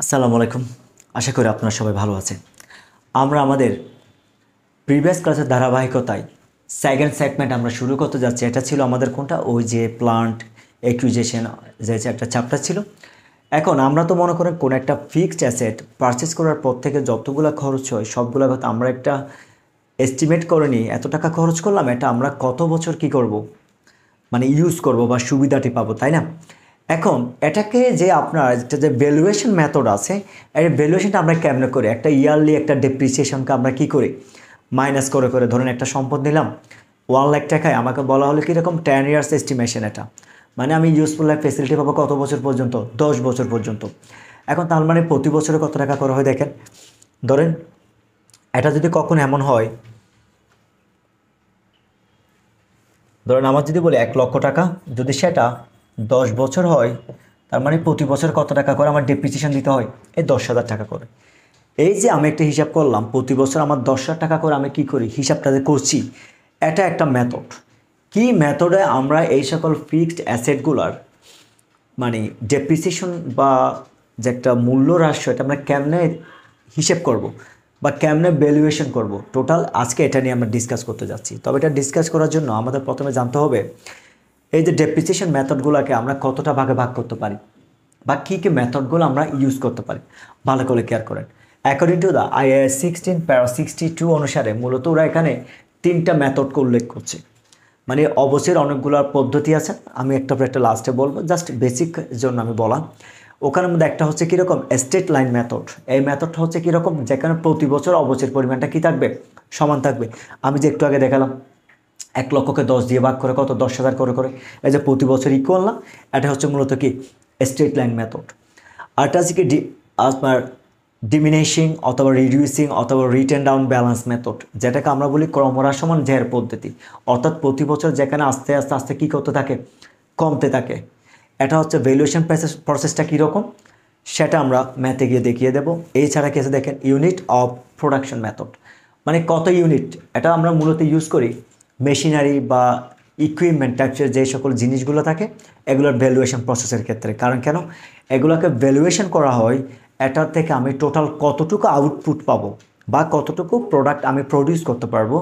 আসসালামু আলাইকুম। আশা করি আপনারা সবাই ভালো আছেন। আমরা আমাদের প্রিভিয়াস ক্লাসের ধারাবাহিকতায় সেকেন্ড সেগমেন্ট আমরা শুরু করতে যাচ্ছি। এটা ছিল আমাদের কোনটা, ওই যে প্লান্ট অ্যাকুইজিশন যে একটা চ্যাপ্টার ছিল। এখন আমরা তো মনে করেন কোনো একটা ফিক্সড অ্যাসেট পারচেস করার পর থেকে যতগুলো খরচ হয় সবগুলো কথা আমরা একটা এস্টিমেট করে নিই, এত টাকা খরচ করলাম, এটা আমরা কত বছর কি করব, মানে ইউজ করব বা সুবিধাটি পাবো, তাই না? এখন এটাকে যে আপনার একটা যে ভ্যালুয়েশন মেথড আছে, এই ভ্যালুয়েশনটা আমরা কেমনে করি, একটা ইয়ারলি একটা ডেপ্রিসিয়েশনকে আমরা কি করি মাইনাস করে করে, ধরেন একটা সম্পদ নিলাম 1 লাখ টাকায়, আমাকে বলা হলো কীরকম 10 ইয়ার্স এস্টিমেশন, এটা মানে আমি ইউজফুল লাইফ ফেসিলিটি পাবো কত বছর পর্যন্ত, 10 বছর পর্যন্ত। এখন তার মানে প্রতি বছরে কত টাকা করা হয় দেখেন, ধরেন এটা যদি কখন এমন হয়, ধরেন আমার যদি বলি 1 লক্ষ টাকা, যদি সেটা 10 বছর হয়, তার মানে প্রতি বছর কত টাকা করে আমার ডেপ্রিসিয়েশন দিতে হয়, এই 10,000 টাকা করে। এই যে আমি একটা হিসাব করলাম, প্রতি বছর আমার 10,000 টাকা করে আমি কি করি হিসাবটা যে করছি, এটা একটা মেথড। কি মেথডে আমরা এই সকল ফিক্সড অ্যাসেটগুলার মানে ডেপ্রিসিয়েশন বা যে একটা মূল্য হ্রাস, এটা আমরা কেমনে হিসেব করব বা কেমনে ভ্যালুয়েশন করব, টোটাল আজকে এটা নিয়ে আমরা ডিসকাস করতে যাচ্ছি। তবে এটা ডিসকাস করার জন্য আমাদের প্রথমে জানতে হবে এই যে ডেপ্রিসিয়েশন মেথডগুলোকে আমরা কতটা ভাগে ভাগ করতে পারি বা কী কী মেথডগুলো আমরা ইউজ করতে পারি, ভালো করে কেয়ার করেন। অ্যাকর্ডিং টু দ্য IAS 16 প্যারা 62 অনুসারে মূলত ওরা এখানে 3টা মেথডকে উল্লেখ করছে। মানে অবশ্যই অনেকগুলো পদ্ধতি আছে, আমি একটা পর একটা লাস্টে বলবো, জাস্ট বেসিক জন্য আমি বলা। ওখানের মধ্যে একটা হচ্ছে কীরকম স্ট্রেট লাইন মেথড। এই মেথডটা হচ্ছে কীরকম, যেখানে প্রতি বছর অবশ্যের পরিমাণটা কী থাকবে, সমান থাকবে। আমি যে একটু আগে দেখালাম 1 লক্ষকে 10 দিয়ে ভাগ করে কত, 10,000 করে করে, এই যে প্রতি বছর ইকুয়াল না, এটা হচ্ছে মূলত কি স্ট্রেট লাইন মেথড। আরটা হচ্ছে কি আপনার ডিমিনিশিং অথবা রিডিউসিং অথবা রিটেন ডাউন ব্যালেন্স মেথড, যেটাকে আমরা বলি ক্রমহ্রাসমান ঝের পদ্ধতি। অর্থাৎ প্রতি বছর যেখানে আস্তে আস্তে আস্তে কী করতে থাকে, কমতে থাকে। এটা হচ্ছে ভ্যালুয়েশন প্রসেসটা কীরকম সেটা আমরা ম্যাথে গিয়ে দেখিয়ে দেবো। এছাড়া কেসে দেখেন ইউনিট অফ প্রোডাকশন মেথড, মানে কত ইউনিট, এটা আমরা মূলত ইউজ করি মেশিনারি বা ইকুইপমেন্ট টাইপসের যে সকল জিনিসগুলো থাকে এগুলোর ভ্যালুয়েশন প্রসেসের ক্ষেত্রে। কারণ কেন এগুলোকে ভ্যালুয়েশন করা হয়, এটার থেকে আমি টোটাল কতটুকু আউটপুট পাবো বা কতটুকু প্রোডাক্ট আমি প্রডিউস করতে পারবো,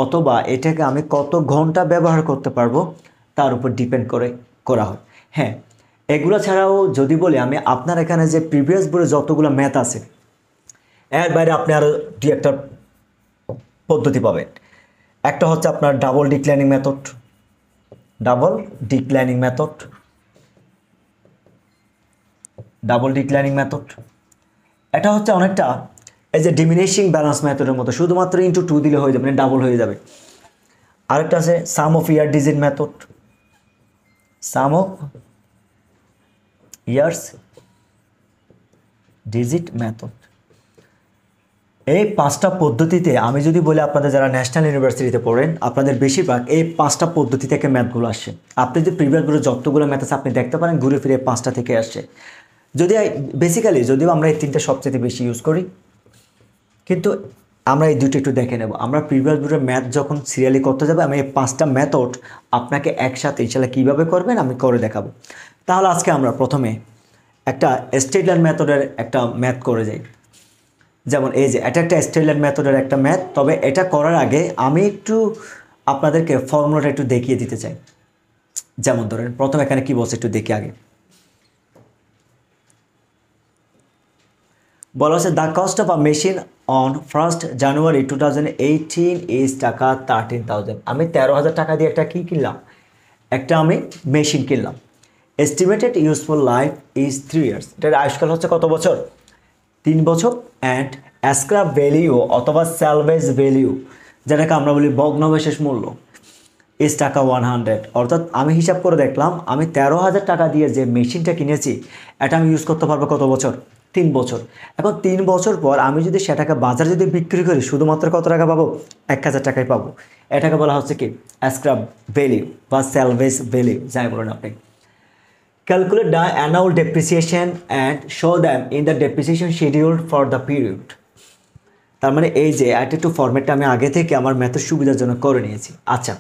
অথবা এটাকে আমি কত ঘন্টা ব্যবহার করতে পারবো তার উপর ডিপেন্ড করে করা হয়। হ্যাঁ, এগুলো ছাড়াও যদি বলি আমি, আপনার এখানে যে প্রিভিয়াস বোর্ডে যতগুলো ম্যাথ আছে এর বাইরে আপনি আরও 2-একটা পদ্ধতি পাবেন। একটা হচ্ছে আপনার double declining method, double declining method, double declining method. এটা হচ্ছে অনেকটা এই যে ডিমিনিশিং ব্যালেন্স মেথডের মতো, শুধুমাত্র ইন্টু 2 দিলে হয়ে যাবে, মানে ডাবল হয়ে যাবে। আরেকটা আছে sum of year digit method, sum of years digit method. এই 5টা পদ্ধতিতে আমি যদি বলি, আপনাদের যারা ন্যাশনাল ইউনিভার্সিটিতে পড়েন আপনাদের বেশিরভাগ এই 5টা পদ্ধতি থেকে ম্যাথগুলো আসছে। আপনি যে প্রিভিয়াসগুলো যতগুলো ম্যাথ আছে আপনি দেখতে পারেন ঘুরে ফিরে 5টা থেকে আসছে। যদি বেসিক্যালি যদিও আমরা এই 3টা সবচেয়ে বেশি ইউজ করি, কিন্তু আমরা এই 2টা একটু দেখে নেব। আমরা প্রিভিয়াস বোর্ডের ম্যাথ যখন সিরিয়ালি করতে যাবে, আমি এই 5টা মেথড আপনাকে একসাথে ইনশাল্লাহ কীভাবে করবেন আমি করে দেখাবো। তাহলে আজকে আমরা প্রথমে একটা স্ট্রেট লাইন মেথডের একটা ম্যাথ করে যাই। যেমন এই যে এটা একটা স্ট্রেট লাইন মেথডের একটা ম্যাথ, তবে এটা করার আগে আমি একটু আপনাদেরকে ফর্মুলাটা একটু দেখিয়ে দিতে চাই। যেমন ধরেন প্রথমে এখানে কী বলছে একটু দেখি আগে। বলা হচ্ছে the cost of a machine on 1st January 2018 is টাকা 13,000। আমি 13,000 টাকা দিয়ে একটা কী কিনলাম, একটা আমি মেশিন কিনলাম। Estimated useful life is 3 years, এটার আয়ুষ্কাল হচ্ছে কত বছর, 3 বছর। অ্যান্ড স্ক্র্যাপ ভ্যালিউ অথবা স্যালভেজ ভ্যালিউ, যেটাকে আমরা বলি ভগ্নাবশেষ মূল্য, ইজ টাকা 100। অর্থাৎ আমি হিসাব করে দেখলাম আমি 13,000 টাকা দিয়ে যে মেশিনটা কিনেছি এটা আমি ইউজ করতে পারবো কত বছর, 3 বছর। এখন 3 বছর পর আমি যদি সেটাকে বাজারে যদি বিক্রি করি শুধুমাত্র কত টাকা পাবো, 1,000 টাকায় পাবো। এটাকে বলা হচ্ছে কি স্ক্র্যাপ ভ্যালিউ বা স্যালভেজ ভ্যালিউ, যাই বলেন আপনি। Calculate the annual depreciation and show them in the depreciation schedule for the period. তার মানে এই যে একটু ফরম্যাটটা আমি আগে থেকে আমার ম্যাথের সুবিধার জন্য করে নিয়েছি। আচ্ছা,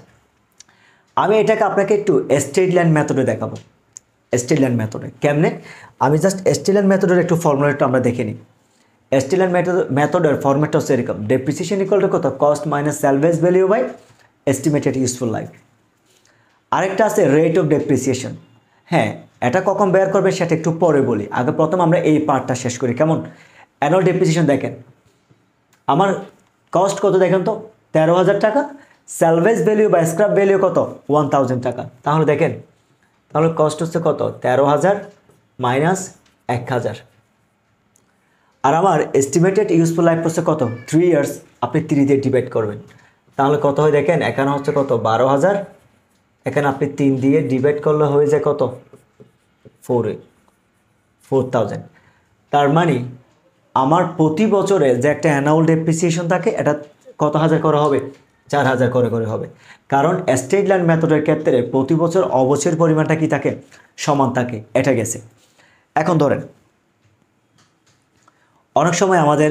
আমি এটাকে আপনাকে একটু স্ট্রেট লাইন মেথডে দেখাবো। স্টিলল্যান্ড মেথডে। কেমনে? আমি জাস্ট স্টিলল্যান্ড মেথডের একটু ফর্মুলাটা আমরা দেখে নিই। স্টিলল্যান্ড মেথডের ফর্মেটটা হচ্ছে এরকম, ডেপ্রিসিয়েশন ইকুয়াল টু কত, cost minus salvage value by estimated useful life. আরেকটা আছে রেট অফ ডেপ্রিসিয়েশন। হ্যাঁ, এটা কখন বের করবে সেটা একটু পরে বলি, আগে প্রথম আমরা এই পার্টটা শেষ করি। কেমন? অ্যানুয়াল ডেপ্রিসিয়েশন দেখেন, আমার কস্ট কত দেখেন তো, 13,000 টাকা, স্যালভেজ ভ্যালু বা স্ক্র্যাপ ভ্যালু কত, 1,000 টাকা। তাহলে দেখেন, তাহলে কস্ট হচ্ছে কত, 13,000 মাইনাস 1,000, আর আমার এস্টিমেটেড ইউজফুল লাইফ হচ্ছে কত, 3 ইয়ার্স। আপনি 3 দিয়ে ডিভাইড করবেন, তাহলে কত হয় দেখেন, এখানে হচ্ছে কত, 12,000, এখানে আপনি 3 দিয়ে ডিভাইড করলে হয়ে যায় কত, 4,000। তার মানে আমার প্রতি বছরে যে একটা অ্যানুয়াল ডেপ্রিসিয়েশন থাকে, এটা কত হাজার করে হবে, 4,000 করে করে হবে। কারণ স্ট্রেট লাইন মেথডের ক্ষেত্রে প্রতি বছর অবশ্যের পরিমাণটা কি থাকে, সমান থাকে। এটা গেছে। এখন ধরেন অনেক সময় আমাদের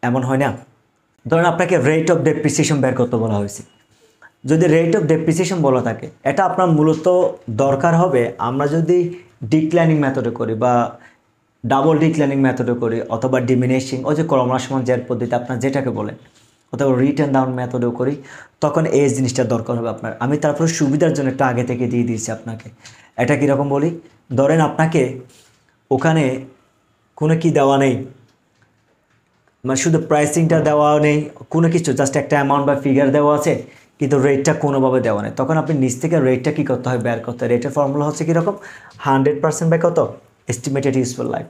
এমন হয় না, ধরেন আপনাকে রেট অফ ডেপ্রিসিয়েশন বের করতে বলা হয়েছে। যদি রেট অফ ডেপ্রিসিয়েশন বলা থাকে, এটা আপনার মূলত দরকার হবে আমরা যদি ডিক্লাইনিং মেথডে করি বা ডাবল ডিক্লাইনিং মেথডে করি, অথবা ডিমিনিশিং, ওই যে ক্রমহ্রাসমান জের পদ্ধতি আপনার যেটাকে বলেন, অথবা রিটার্ন ডাউন মেথডেও করি, তখন এই জিনিসটা দরকার হবে আপনার। আমি তারপরে সুবিধার জন্য একটু আগে থেকে দিয়ে দিয়েছি আপনাকে। এটা কীরকম বলি, ধরেন আপনাকে ওখানে কোনো কি দেওয়া নেই, মানে শুধু প্রাইসিংটা দেওয়া নেই, কোনো কিছু, জাস্ট একটা অ্যামাউন্ট বা ফিগার দেওয়া আছে, কিন্তু রেটটা কোনোভাবে দেওয়া নেই। তখন আপনি নিচ থেকে রেটটা কী করতে হয়, বের করতে হয়। রেটের ফর্মুলা হচ্ছে কীরকম, 100% বাই কত, এস্টিমেটেড ইউজফুল লাইফ।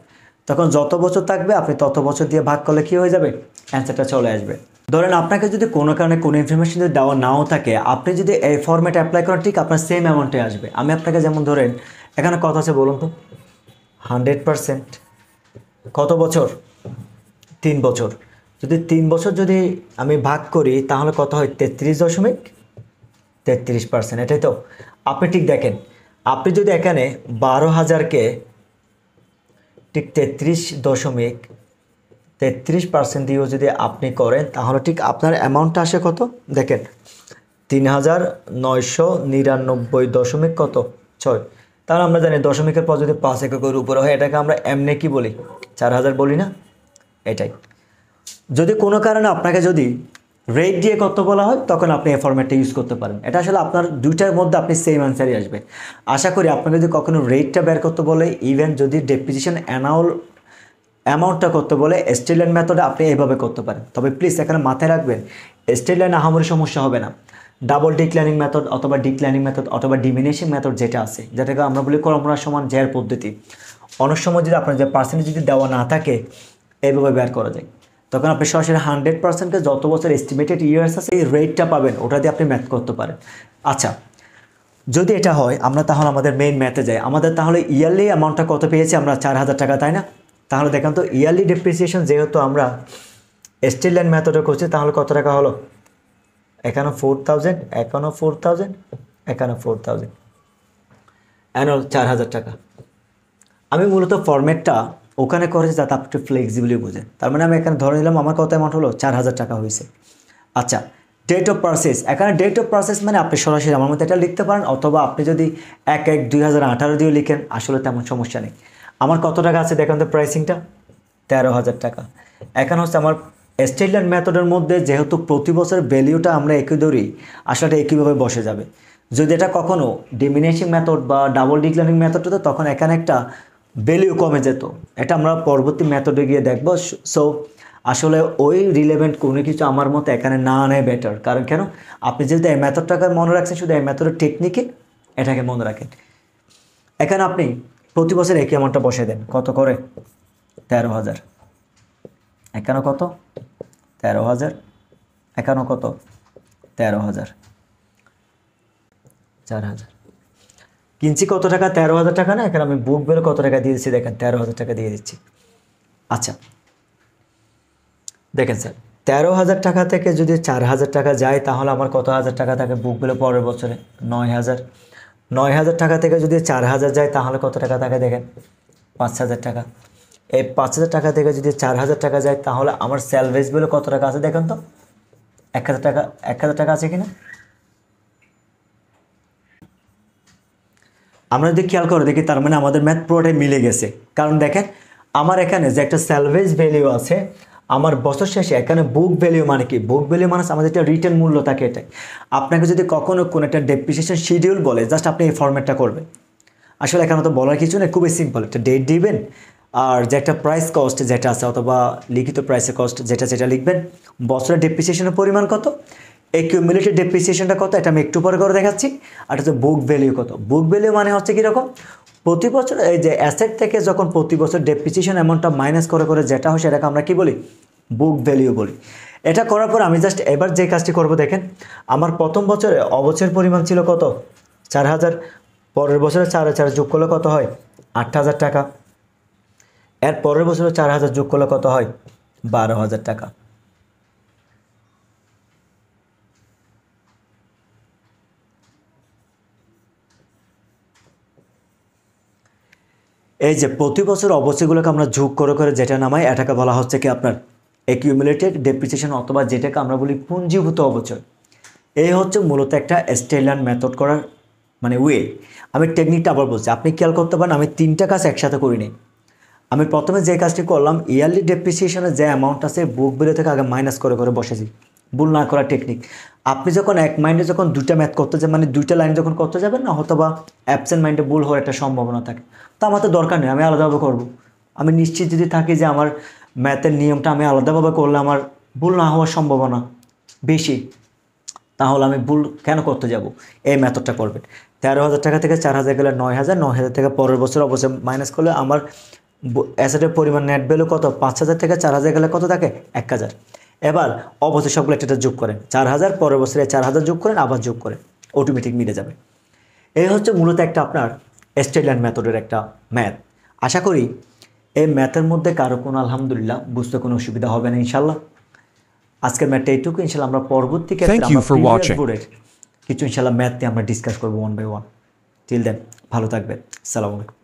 তখন যত বছর থাকবে আপনি তত বছর দিয়ে ভাগ করলে কী হয়ে যাবে, অ্যান্সারটা চলে আসবে। ধরেন আপনাকে যদি কোনো কারণে কোনো ইনফরমেশন যদি দেওয়া নাও থাকে, আপনি যদি এই ফর্মেট অ্যাপ্লাই করেন, ঠিক আপনার সেম অ্যামাউন্টে আসবে। আমি আপনাকে যেমন ধরেন এখানে কত আছে বলুন তো, 100% কত বছর, 3 বছর। যদি 3 বছর যদি আমি ভাগ করি, তাহলে কত হয়, 33.33%। এটাই তো। আপনি ঠিক দেখেন, আপনি যদি এখানে 12,000-কে ঠিক 33.33% দিয়েও যদি আপনি করেন, তাহলে ঠিক আপনার অ্যামাউন্টটা আসে কত দেখেন, 3,999 কত 6। তাহলে আমরা জানি দশমিকের পর যদি 5 এককের উপরে হয়, এটাকে আমরা এমনি কি বলি, 4,000 বলি না। এটাই। যদি কোনো কারণে আপনাকে যদি রেট দিয়ে করতে বলা হয়, তখন আপনি এই ফরম্যাটটা ইউজ করতে পারেন। এটা আসলে আপনার দুইটার মধ্যে আপনি সেম অ্যান্সারই আসবে। আশা করি আপনাকে যদি কখনো রেটটা বের করতে বলে, ইভেন যদি ডেপ্রিসিয়েশন অ্যামাউন্টটা করতে বলে, স্ট্রেট লাইন মেথডে আপনি এইভাবে করতে পারেন। তবে প্লিজ এখানে মাথায় রাখবেন, স্ট্রেট লাইন আহামরি সমস্যা হবে না। ডাবল ডিক্লাইনিং মেথড অথবা ডিক্লাইনিং মেথড অথবা ডিমিনিশিং মেথড যেটা আছে, যেটাকে আমরা বলি ক্রমহ্রাসমান জের পদ্ধতি, অনেক সময় যদি আপনার যে পার্সেন্টেজ যদি দেওয়া না থাকে, এইভাবে বের করা যায়। তখন আপনি সরাসরি 100%-কে যত বছর এস্টিমেটেড ইয়ার্স আছে এই রেটটা পাবেন, ওটা দিয়ে আপনি ম্যাথ করতে পারেন। আচ্ছা, যদি এটা হয়, আমরা তাহলে আমাদের মেইন ম্যাথে যাই। আমাদের তাহলে ইয়ারলি অ্যামাউন্টটা কত পেয়েছি আমরা, 4,000 টাকা, তাই না? তাহলে দেখেন তো, ইয়ারলি ডেপ্রিসিয়েশন যেহেতু আমরা স্ট্রেট লাইন মেথডে করছি, তাহলে কত টাকা হলো, এখানে 4,000, এখানেও 4,000, এখানে 4,000, অ্যানুয়াল 4,000 টাকা। আমি মূলত ফরম্যাটটা ওখানে করেছি যাতে আপনি একটু ফ্লেক্সিবলি বুঝেন। তার মানে আমি এখানে ধরে নিলাম আমার কত অ্যামাউন্ট হলো, 4,000 টাকা হয়েছে। আচ্ছা, ডেট অফ পারচেস, এখানে ডেট অফ পারচেস মানে আপনি সরাসরি আমার মতো এটা লিখতে পারেন, অথবা আপনি যদি 1/1/2018 দিয়ে লিখেন, আসলে তেমন সমস্যা নেই। আমার কত টাকা আছে দেখেন তো, প্রাইসিংটা 13,000 টাকা। এখানে হচ্ছে আমার স্ট্রেট লাইন মেথডের মধ্যে যেহেতু প্রতি বছর ভ্যালিউটা আমরা একই ধরি, আসলে একইভাবে বসে যাবে। যদি এটা কখনো ডিমিনিশিং মেথড বা ডাবল ডিক্লাইনিং মেথড হতো, তখন এখানে একটা ভ্যালিউ কমে যেত। এটা আমরা পরবর্তী মেথডে গিয়ে দেখব। সো আসলে ওই রিলেভেন্ট কোনো কিছু আমার মতে এখানে না আনাই বেটার। কারণ কেন, আপনি যেহেতু এই মেথডটাকে মনে রাখছেন, শুধু এই মেথডের টেকনিকে এটাকে মনে রাখেন। এখানে আপনি প্রতি বছর একই অ্যামাউন্টটা বসে দেন, কত করে, 13,000। এখানে কত, 13,000, এখানে কত, 13,000, 4,000। কিনছি কত টাকা, 13,000 টাকা না? এখানে আমি বুক বের কত টাকা দিয়ে দিচ্ছি দেখেন, 13,000 টাকা দিয়ে দিচ্ছি। আচ্ছা দেখেন স্যার, 13,000 টাকা থেকে যদি 4,000 টাকা যায়, তাহলে আমার কত হাজার টাকা থাকে বুক বেলে পরের বছরে, 9,000। 9,000 টাকা থেকে যদি 4,000 যায়, তাহলে কত টাকা থাকে দেখেন, 5,000 টাকা। এই 5,000 টাকা থেকে যদি 4,000 টাকা যায়, তাহলে আমার স্যালভেজ বেলে কত টাকা আছে দেখেন তো, 1,000 টাকা। 1,000 টাকা আছে কিনা? আমরা যদি খেয়াল করে দেখি তার মানে আমাদের ম্যাথ পুরোটাই মিলে গেছে। কারণ দেখেন আমার এখানে যে একটা স্যালভেজ ভ্যালু আছে, আমার বছর শেষে এখানে বুক ভ্যালু মানে কি, বুক ভ্যালু মানে আমাদের একটা রিটার্ন মূল্য থাকে। এটাই আপনাকে যদি কখনো কোনো একটা ডেপ্রিসিয়েশন শিডিউল বলে, জাস্ট আপনি এই ফরম্যাটটা করবেন। আসলে এখানে তো বলার কিছু নেই, খুবই সিম্পল, একটা ডেট দিবেন আর যে একটা প্রাইস কস্ট যেটা আছে অথবা লিখিত প্রাইসের কস্ট যেটা লিখবেন, বছরের ডেপ্রিসিয়েশনের পরিমাণ কত, অ্যাকিউমুলেটেড ডেপ্রিসিয়েশনটা কত, এটা আমি একটু পরে করে দেখাচ্ছি। আর হচ্ছে বুক ভ্যালু কত। বুক ভ্যালু মানে হচ্ছে কীরকম, প্রতি বছর এই যে অ্যাসেট থেকে যখন প্রতি বছর ডেপ্রিসিয়েশন অ্যামাউন্টটা মাইনাস করে করে যেটা হয় সেটাকে আমরা কী বলি, বুক ভ্যালু বলি। এটা করার পর আমি জাস্ট এবার যে কাজটি করব দেখেন, আমার প্রথম বছরে অবচয়ের পরিমাণ ছিল কত, 4000, পরের বছরে 4 যোগ করলে কত হয়, 8000 টাকা। এর পরের বছরে 4000 যোগ করলে কত হয়, 12000 টাকা। এই যে প্রতি বছর অবচয়গুলোকে আমরা যোগ করে করে যেটা নামাই, এটাকে বলা হচ্ছে কি আপনার অ্যাকিউমুলেটেড ডেপ্রিসিয়েশন, অথবা যেটাকে আমরা বলি পুঞ্জীভূত অবচয়। এই হচ্ছে মূলত একটা স্টেইলার মেথড করার মানে ওয়ে। আমি টেকনিকটা আবার বলছি, আপনি খেয়াল করতে পারেন আমি 3টা কাজ একসাথে করিনি। আমি প্রথমে যে কাজটি করলাম, ইয়ারলি ডেপ্রিসিয়েশনের যে অ্যামাউন্ট আছে বুক ভ্যালু থেকে আগে মাইনাস করে করে বসেছি, ভুল না করার টেকনিক। আপনি যখন এক মাইন্ডে যখন দুইটা ম্যাথ করতে যাবেন, মানে দুইটা লাইন যখন করতে যাবেন না, হয়তো বা অ্যাবসেন্ট মাইন্ডে ভুল হওয়ার একটা সম্ভাবনা থাকে। তো আমার তো দরকার নেই, আমি আলাদাভাবে করব। আমি নিশ্চিত যদি থাকি যে আমার ম্যাথের নিয়মটা আমি আলাদাভাবে করলে আমার ভুল না হওয়ার সম্ভাবনা বেশি, তাহলে আমি ভুল কেন করতে যাব। এই মেথডটা করবেন। 13,000 টাকা থেকে 4000 গেলে 9000, 9000 থেকে পরের বছর অবশ্যই মাইনাস করলে আমার অ্যাসেটের পরিমাণ নেট ভ্যালু কত, 5000 থেকে 4000 গেলে কত থাকে, 1000। এবার অবশ্যই সবগুলো একটা যোগ করেন, 4000, পরের বছরে 4000 যোগ করেন, আবার যোগ করেন, অটোমেটিক মিলে যাবে। এই হচ্ছে মূলত একটা আপনার স্টেটল্যান্ড মেথডের একটা ম্যাথ। আশা করি এই ম্যাথের মধ্যে কারো কোনো আলহামদুলিল্লাহ বুঝতে কোনো অসুবিধা হবে না ইনশাল্লাহ। আজকের ম্যাথটা এইটুকু। ইনশাল্লাহ আমরা পরবর্তী ক্ষেত্রে আমরা প্রিভিয়াস বোর্ডের কিছু ইনশাল্লাহ ম্যাথ নিয়ে আমরা ডিসকাস করবো 1 by 1। টিল দেন ভালো থাকবেন। আসসালামু আলাইকুম।